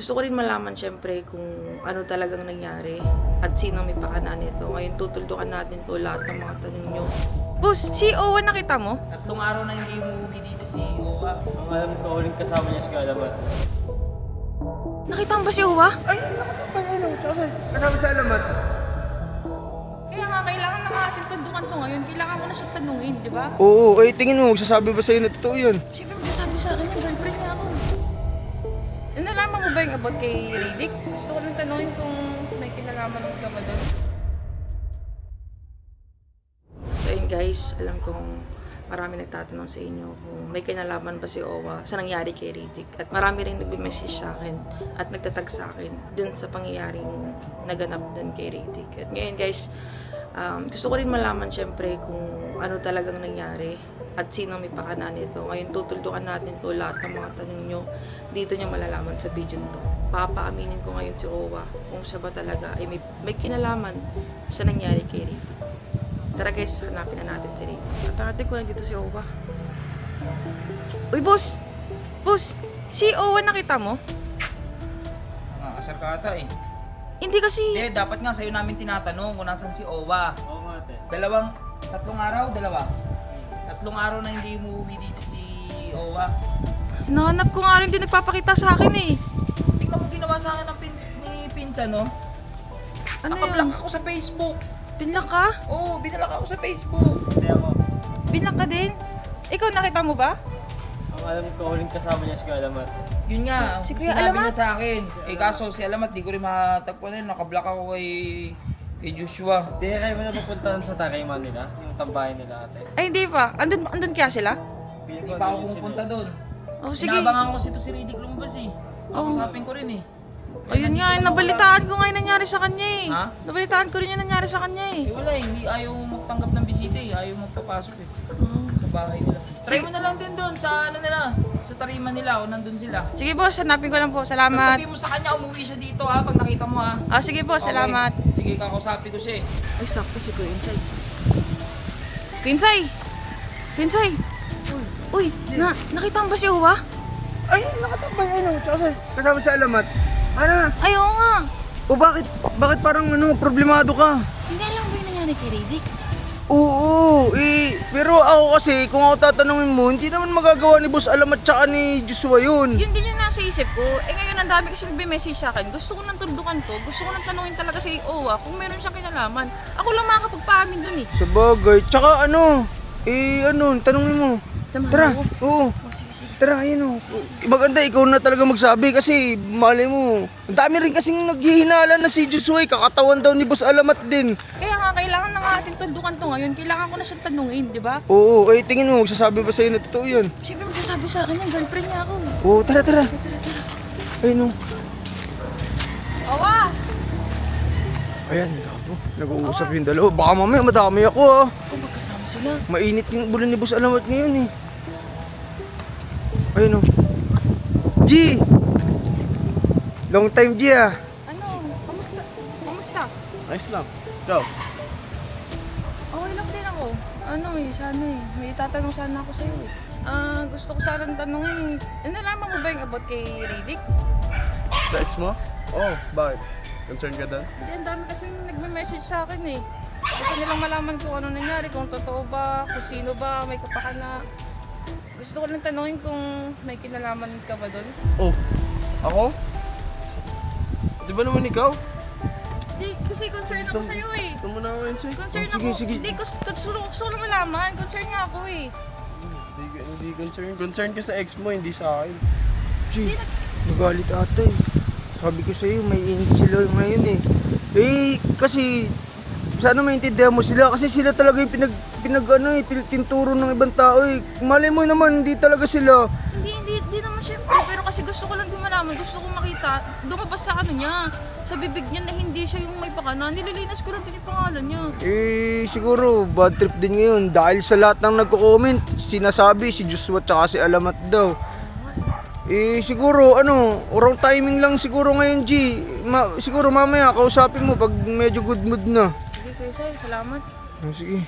Gusto ko rin malaman syempre kung ano talagang nangyari at sino may pakana nito. Ngayon tutuldukan natin po lahat ng mga tanong nyo. Boss, si Owa nakita mo? 3 araw na hindi umuwi dito si Owa. Ang alam ko, huling kasama niya si Kalabat. Nakita mo ba si Owa? Ay, nakatapay ano, kasama sa alamat. Kaya nga, kailangan na natin tundukan to ngayon. Kailangan ko na siya tanungin, di ba? Oo, ay tingin mo, magsasabi ba sa'yo na totoo yun? Siyempre magsasabi sa akin yung girlfriend niya ako. Nalaman mo ba yung about kay Radic? Gusto ko lang tanungin kung may kinalaman ka ba doon. So yun guys, alam kong marami nagtatanong sa inyo kung may kinalaman ba si Owa sa nangyari kay Radic. At marami rin nagbe-message sa akin at nagtatag sa akin dun sa pangyayaring naganap dun kay Radic. At ngayon guys, gusto ko rin malaman syempre kung ano talagang nangyari at sino may pakana nito. Ngayon tutuldukan natin po lahat ng mga tanong nyo. Dito nyo malalaman sa video nito. Papaaminin ko ngayon si Owa kung siya ba talaga ay may kinalaman sa nangyari kay Radic. Tara guys, hanapin na natin si Radic. At natin ko dito si Owa. Uy boss! Boss! Si Owa nakita mo? Nakakasar ka ata eh. Hindi kasi... Hindi, dapat nga sa'yo namin tinatanong kung nasan si Owa. Oo nga, te. 3 araw? 2? 3 araw na hindi umuwi dito si Owa. Hinahanap ko nga rin din nagpapakita sa akin eh. Tingnan mo ginawa sa akin ni Pinsan, no? Ano Nakablock yun? ako sa Facebook. Binlock ka? Oo, binalak ako sa Facebook. Hindi ako. Binlock ka din? Ikaw nakita mo ba? Ang alam ko, huling kasama niya si Kalabat. Yun nga, Si Kuya sinabi Alamat? niya sa akin. Eh kaso si Alamat, di ko rin matagpuan yun. Nakablock ako kay Joshua. Hindi kayo mo na pupuntahan sa Takayman nila, yung tambahin nila ate. Ay hindi pa. Andun kaya sila? Hindi pa ako pumunta doon. Oh sige. Inabangan ko si Radic lumabas eh. Kausapin ko rin eh. Ayun nga, nabalitaan ko nga yung nangyari sa kanya eh. Ha? Nabalitaan ko rin yung nangyari sa kanya eh. Eh wala eh, hindi ayaw magtanggap ng bisita eh. Ayaw magpapasok eh. Sa bahay nila. Try mo na lang din doon sa ano nila. Sa tarima nila o nandun sila. Sige boss, hanapin ko lang po. Tapos Salamat. sabihin mo sa kanya, umuwi siya dito ha, pag nakita mo ha. Ah, sige boss, Okay. salamat. Sige, kakausapin ko siya eh. Ay, sakto si Kuya Insay. Pinsay! Pinsay! Uy, nakita mo ba si Owa? Ay, nakatapay ano, kasama sa alamat. Ano? Ay, oo nga. O bakit parang ano, problemado ka? Hindi alam ba yung nangyari kay Radic? Oo, pero ako kasi, kung ako tatanungin mo, hindi naman magagawa ni Boss Alamat tsaka ni Joshua yun. Yun din yung nasa isip ko. Eh ngayon ang dami kasi nagbe-message sa akin. Gusto ko nang tundukan to. Gusto ko nang tanungin talaga si Owa kung meron siyang kinalaman. Ako lang makakapagpaamin dun eh. Sa bagay, tsaka tanungin mo. Tama Tara, ako. oo. Oh, sige, sige. Tara, ayun o. Maganda, ikaw na talaga magsabi kasi malay mo. Ang dami rin kasing naghihinala na si Joshua, kakatawan daw ni Boss Alamat din. Kaya nga, kailangan na nga ating tundukan to ngayon. Kailangan ko na siyang tanungin, di ba? Oo, ay tingin mo, magsasabi ba sa'yo na totoo yun? Siyempre magsasabi sa akin yung girlfriend niya ako. Oo, tara. Ayun o. Owa! Ayan, gago. Nag-uusap yung dalawa. Baka mamaya madami ako ah. Kung magkasama sila. Mainit yung bulan ni Boss Alamat ngayon eh. Ayun o. G! Long time G ah. Ano? Kamusta? Kamusta? Nice lang. Go. Okay lang din ako. Ano eh, sana eh. May tatanong sana ako sa'yo eh. Gusto ko sana tanungin. Nalaman mo ba yung about kay Radic? Sa ex mo? Oo, bakit? Concerned ka doon? Hindi, ang dami kasi nagme-message sa akin eh. Gusto nilang malaman kung ano nangyari, kung totoo ba, kung sino ba, may kapakana. Gusto ko lang tanungin kung may kinalaman ka ba doon. Oh, ako? Di ba naman ikaw? Hindi, kasi concerned ako sa'yo eh. Ito mo na ako yun, sir. Concerned Oh, ako. sige. Hindi, gusto ko lang malaman. Concerned nga ako eh. Hindi concern. Concern ka sa ex mo, hindi sa akin. G, nagalit ata eh. Sabi ko sa'yo, may init sila ngayon eh. Kasi sana maintindihan mo sila kasi sila talaga yung pinagtinturo ng ibang tao eh. Malay mo naman, hindi talaga sila. Hindi naman syempre. Pero kasi gusto ko lang din malaman. Gusto ko makita. Lumabas sa ano niya. Sa bibig niya na hindi siya yung may pakana. Nililinas ko lang din yung pangalan niya. Siguro bad trip din ngayon dahil sa lahat ng nagko-comment, sinasabi si Joshua tsaka si Alamat daw. Siguro wrong timing lang siguro ngayon G. Siguro mamaya kausapin mo pag medyo good mood na. Sige, Kuya Sai, salamat. Sige.